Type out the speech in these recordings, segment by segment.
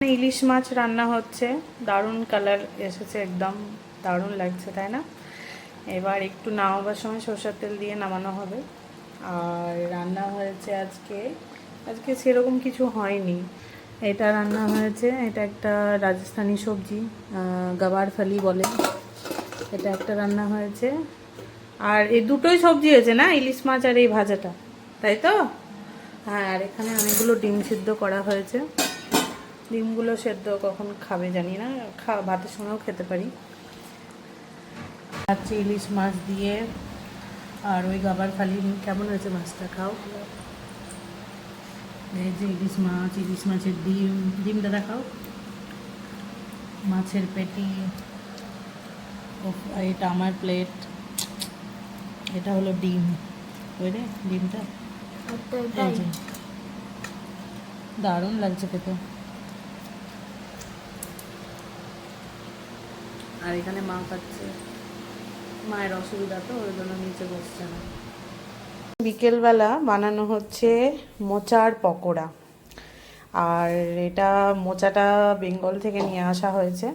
ইলিশ মাছ রান্না হচ্ছে, দারুণ কালার এসেছে, একদম দারুণ লাগছে, তাই না? এবার একটু নামাবার সময় সরষের তেল দিয়ে নামানো হবে। আর রান্না হয়েছে আজকে সেরকম কিছু হয়নি। এটা রান্না হয়েছে, এটা একটা রাজস্থানি সবজি, গাবার ফালি বলে, এটা একটা রান্না হয়েছে। আর এই দুটোই সবজি হয়েছে না, ইলিশ মাছ আর এই ভাজাটা, তাই তো? হ্যাঁ, আর এখানে অনেকগুলো ডিম সিদ্ধ করা হয়েছে। ডিমগুলো সেদ্ধ কখন খাবে জানি না, ভাতের সঙ্গেও খেতে পারি। খাচ্ছি ইলিশ মাছ দিয়ে, আর ওই গাবার ফালি। কেমন হয়েছে মাছটা? খাও। এই যে ইলিশ মাছের ডিমটা দেখাও, মাছের পেটি। এটা আমার প্লেট, এটা হলো ডিম। ওই রে ডিমটা, এই যে দারুণ লাগছে খেতে। আর এখানে মা খাচ্ছে, মায়ের অসুবিধা তো ওই জন্য নিচে বসছে না। বিকেলবেলা বানানো হচ্ছে মোচার পকোড়া। আর এটা মোচাটা বেঙ্গল থেকে নিয়ে আসা হয়েছে।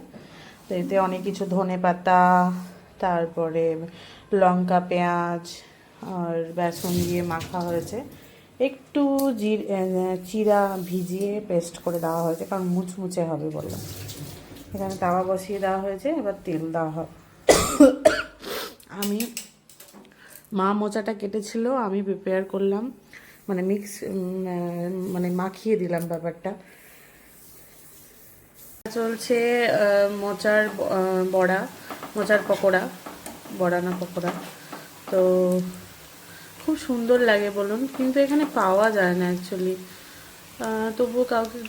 তো এতে অনেক কিছু, ধনে পাতা, তারপরে লঙ্কা, পেঁয়াজ আর বেসন দিয়ে মাখা হয়েছে। একটু চিরা ভিজিয়ে পেস্ট করে দেওয়া হয়েছে, কারণ মুচমুচে হবে বললাম। এখানে তাওয়া বসিয়ে দেওয়া হয়েছে, এবার তেল দেওয়া হবে। মা মোচাটা কেটেছিল, আমি প্রিপেয়ার করলাম, মানে মানে মাখিয়ে দিলাম ব্যাপারটা। চলছে মোচার বড়া, মোচার পকোড়া, বড়া না পকোড়া। তো খুব সুন্দর লাগে বলুন, কিন্তু এখানে পাওয়া যায় না অ্যাকচুয়ালি। তবুও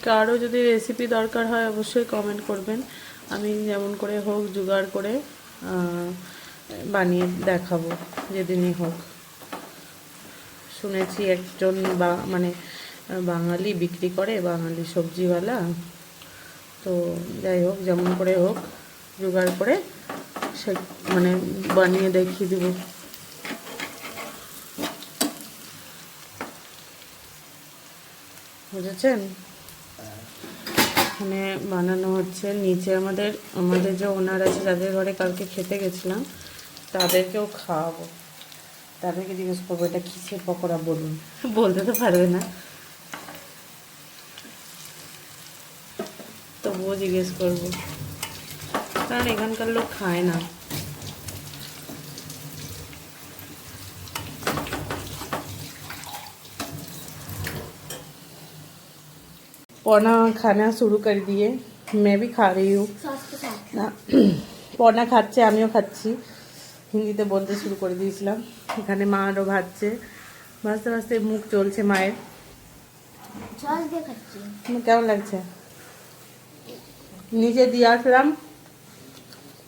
কারো যদি রেসিপি দরকার হয় অবশ্যই কমেন্ট করবেন, আমি যেমন করে হোক জোগাড় করে বানিয়ে দেখাবো যেদিনই হোক। শুনেছি একজন মানে বাঙালি বিক্রি করে, বাঙালি সবজিওয়ালা। তো যাই হোক, যেমন করে হোক জোগাড় করে সে মানে বানিয়ে দেখিয়ে দেব। বুঝেছেন? এখানে বানানো হচ্ছে, নিচে আমাদের যে ওনার আছে, যাদের ঘরে কালকে খেতে গেছিলাম, তাদেরকেও খাওয়াবো। তাদেরকে জিজ্ঞেস করবো এটা কিসের পকোড়া বলুন, বলতে তো পারবে না, তবুও জিজ্ঞেস করবো, কারণ এখানকার লোক খায় না। पौना खाना शुरू कर दिए, मैं भी खा रही हूँ না। পনা খাচ্ছে, আমিও খাচ্ছি, হিন্দিতে বলতে শুরু করে দিয়েছিলাম। এখানে মা আরও ভাজছে, ভাজতে ভাজতে মুখ চলছে মায়ের। কেমন লাগছে? নিচে দিয়ে আসলাম,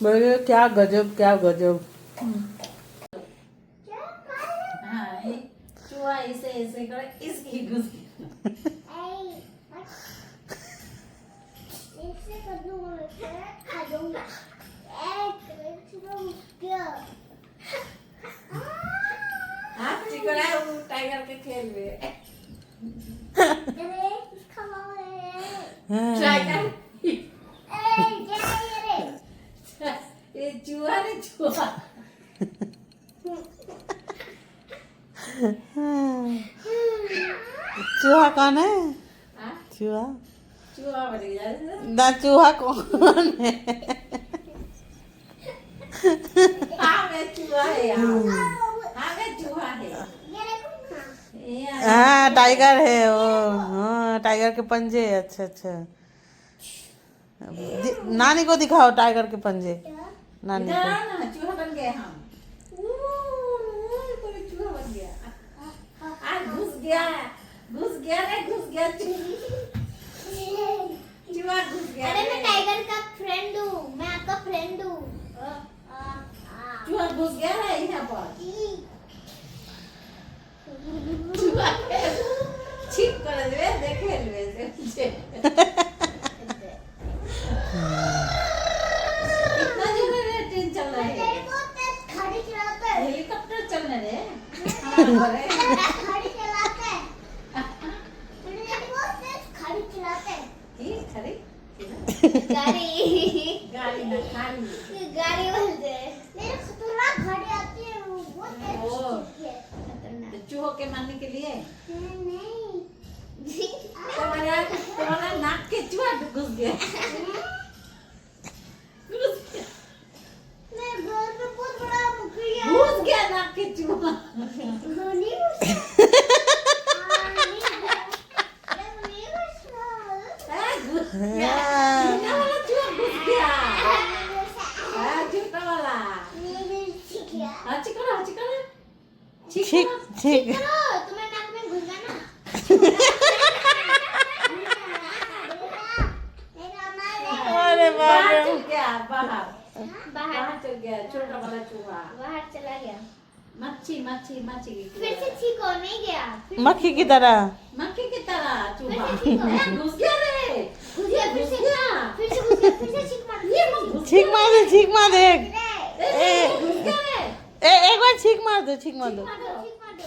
বলে क्या गजब क्या गजब। टाइगर के खेल में चूहा रे चूहा। चूहा कौन है? चूहा ना, चूहा कौन है? हाँ टाइगर है वो, हाँ टाइगर के पंजे। अच्छा अच्छा, नानी को दिखाओ टाइगर के पंजे, नानी को। चूहा बन गए हम, चूहा बन गया, आज घुस गया चूहा घुस गया। अरे मैं टाइगर का फ्रेंड हूँ, मैं आपका फ्रेंड हूँ। चूहा घुस गया है यहाँ पर, चूहा छिप कर दे, देखे ले से इतना जोर में ट्रेन चल रहा है, गाड़ी चलाता है, हेलीकॉप्टर चल रहे हैं, गाड़ी चलाता है, गाड़ी चलाता है, खड़ी गाड़ी गाड़ी ना खाली गाड़ी बोलते हैं। मेरे खतरनाक गाड़ी आती है वो बहुत ओ। अच्छी है खतरनाक तो चूहों के मारने के लिए नहीं तुम्हारा नाक के चूहा घुस गया घुस गया मेरे घर पे बहुत बड़ा मुखिया है। घुस गया नाक के चूहा नहीं छोटा वाला चूहा घुस गया छोटा वाला चिकना ठीक ठीक तुम्हें नाक में घुस गया ना अरे बाप बाहर रे चल गया बाहर बाहर चल गया छोटा वाला चूहा बाहर चला गया मच्छी फिर से ठीक हो नहीं गया मक्खी की तरह मक्खी की तरह चूहा ठीक हो गया। घुस गया रे घुस गया फिर से घुस गया फिर से घुस गया फिर से छींक मार ये मत घुस छींक मार दे छींक मार दे घुस गया रे एक बार छींक मार दो छींक मार दो छींक मार दो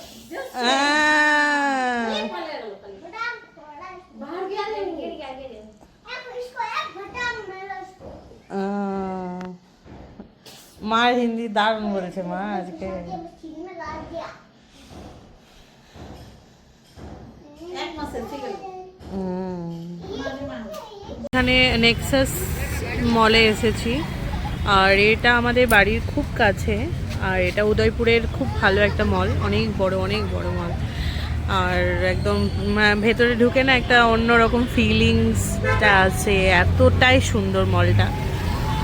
बाहर गया रे गिर गया इसको एक बटन मेरा इसको মার হিন্দি দারুণ বলেছে মা আজকে मशीन में डाल दिया एक मसल ठीक है এখানে নেক্সাস মলে এসেছি আর এটা আমাদের বাড়ির খুব কাছে আর এটা উদয়পুরের খুব ভালো একটা মল অনেক বড় মল আর একদম ভেতরে ঢুকে না একটা অন্যরকম ফিলিংসটা আছে এতটাই সুন্দর মলটা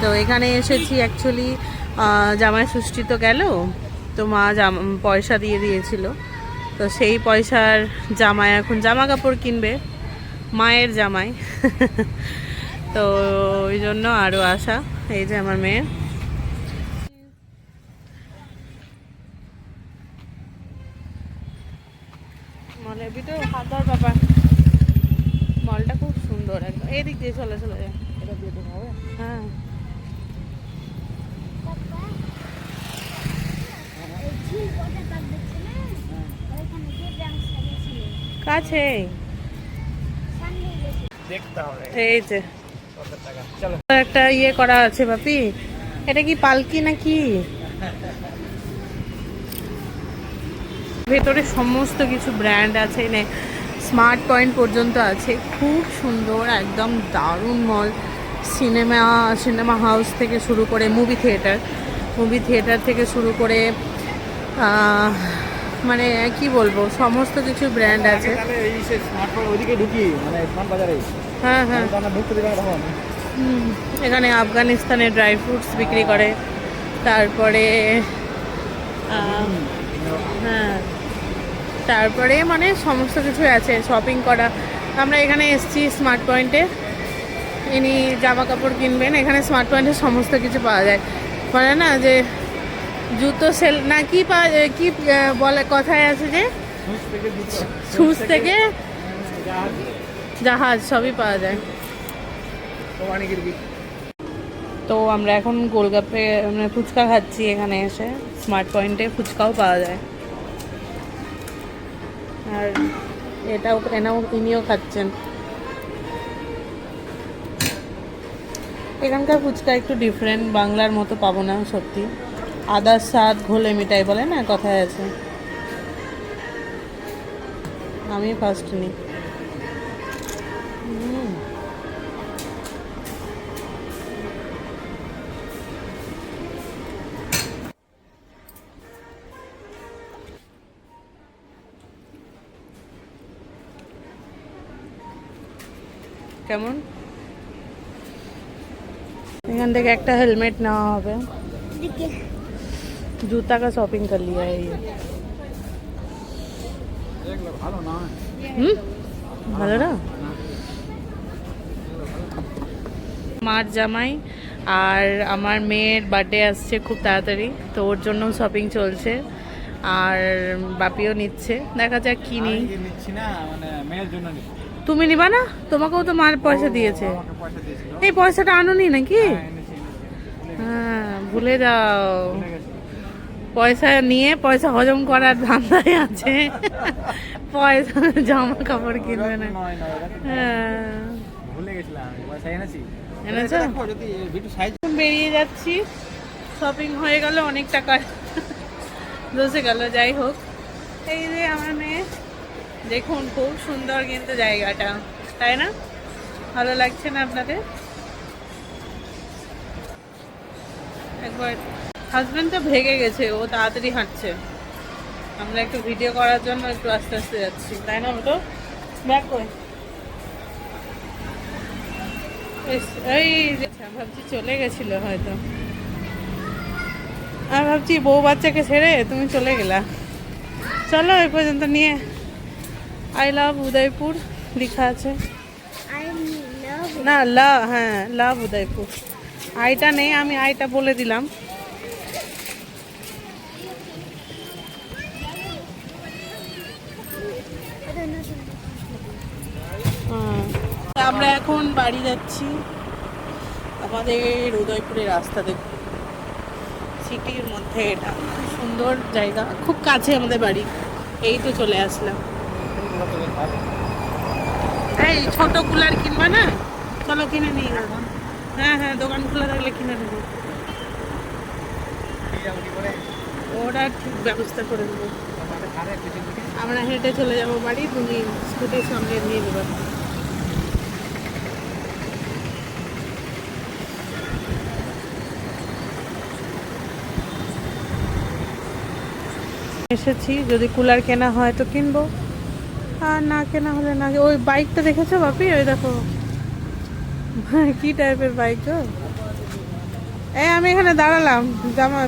তো এখানে এসেছি অ্যাকচুয়ালি জামাই ষষ্ঠী তো গেল তো মা পয়সা দিয়ে দিয়েছিল তো সেই পয়সার জামাই এখন জামা কাপড় কিনবে মায়ের জামাই তো ওই জন্য আরও আসা এই যে আমার মেয়ে মলের ভিতরে হাত ধর বাবা মলটা খুব সুন্দর একদম এদিক দিয়ে চলে চলে যায় হ্যাঁ কাছে এই যে একটা ইয়ে করা আছে বাপি এটা কি পালকি নাকি ভেতরে সমস্ত কিছু ব্র্যান্ড আছে স্মার্ট পয়েন্ট পর্যন্ত আছে খুব সুন্দর একদম দারুণ মল সিনেমা হাউস থেকে শুরু করে মুভি থিয়েটার থেকে শুরু করে মানে কি বলবো সমস্ত কিছু ব্র্যান্ড আছে হ্যাঁ হ্যাঁ এখানে আফগানিস্তানের ড্রাই ফ্রুটস বিক্রি করে তারপরে হ্যাঁ তারপরে মানে সমস্ত কিছু আছে শপিং করা আমরা এখানে এসেছি স্মার্ট পয়েন্টে ইনি জামা কাপড় কিনবেন এখানে স্মার্ট পয়েন্টে সমস্ত কিছু পাওয়া যায় বলে না যে জুতো সেল না কি পাওয়া যায় কি বলে কথায় আছে যে শুজ থেকে জাহাজ সবই পাওয়া যায় তো আমরা এখন গোলগাপ্পে মানে ফুচকা খাচ্ছি এখানে এসে স্মার্ট পয়েন্টে ফুচকাও পাওয়া যায় আর ইনিও খাচ্ছেন এখানকার ফুচকা একটু ডিফারেন্ট বাংলার মতো পাবো না সত্যি আদার স্বাদ ঘোলে মিঠাই বলে না কথায় আছে আমি ফার্স্ট নিই কেমন এখান থেকে একটা হেলমেট নেওয়া হবে जूता का शॉपिंग कर लिया है ये ভালো না মার জামাই আর আমার মেয়ের বার্থডে আসছে খুব তাড়াতাড়ি তো ওর জন্য শপিং চলছে আর বাপিও নিচ্ছে দেখা যাক কি নেই তুমি নিবা না তোমাকেও তো মার পয়সা দিয়েছে এই পয়সাটা আনোনি নাকি হ্যাঁ ভুলে যাও পয়সা নিয়ে পয়সা হজম করার ধান্দায় আছে পয়সা জামা কাপড় কিনবে না হ্যাঁ এনেছি এনেছো? দেখো যদি ভিডিও সাইজ বেরিয়ে যাচ্ছি, শপিং হয়ে গেল, অনেক টাকার বসে গেল। যাই হোক, এই যে আমার মেয়ে, দেখুন খুব সুন্দর কিন্তু জায়গাটা, তাই না? ভালো লাগছে না আপনাদের? একবার হাজবেন্ড তো ভেগে গেছে, ও তাড়াতাড়ি হাঁটছে, আমরা একটু ভিডিও করার জন্য একটু আস্তে আস্তে যাচ্ছি, তাই না? তো ব্যাক করে এই যে, ভাবছি চলে গেছিল হয়তো, আর ভাবছি বউ বাচ্চাকে ছেড়ে তুমি চলে গেলা। চলো এই পর্যন্ত নিয়ে, আই লাভ উদয়পুর লেখা আছে I love না, লা, হ্যাঁ লাভ উদয়পুর, আইটা নেই, আমি আইটা বলে দিলাম। হ্যাঁ। আমরা এখন বাড়ি যাচ্ছি, আমাদের উদয়পুরের রাস্তা দেখুন, সিটির মধ্যে, এটা খুব সুন্দর জায়গা, খুব কাছে আমাদের বাড়ি, এই তো চলে আসলাম। এই ছোট কুলার কিনবা না? চলো কিনে নিই। হ্যাঁ হ্যাঁ, দোকান খোলা থাকলে কিনে নেবো, ওরা ঠিক ব্যবস্থা করে দেবো। আমরা হেঁটে চলে যাবো বাড়ি, তুমি স্কুটির সঙ্গে নিয়ে নেবে। এসেছি, যদি কুলার কেনা হয় তো কিনবো, আর না কেনা হলে না। ওই বাইকটা দেখেছো বাপি? ওই দেখো কি টাইপের বাইক গো। এই আমি এখানে দাঁড়ালাম, জামা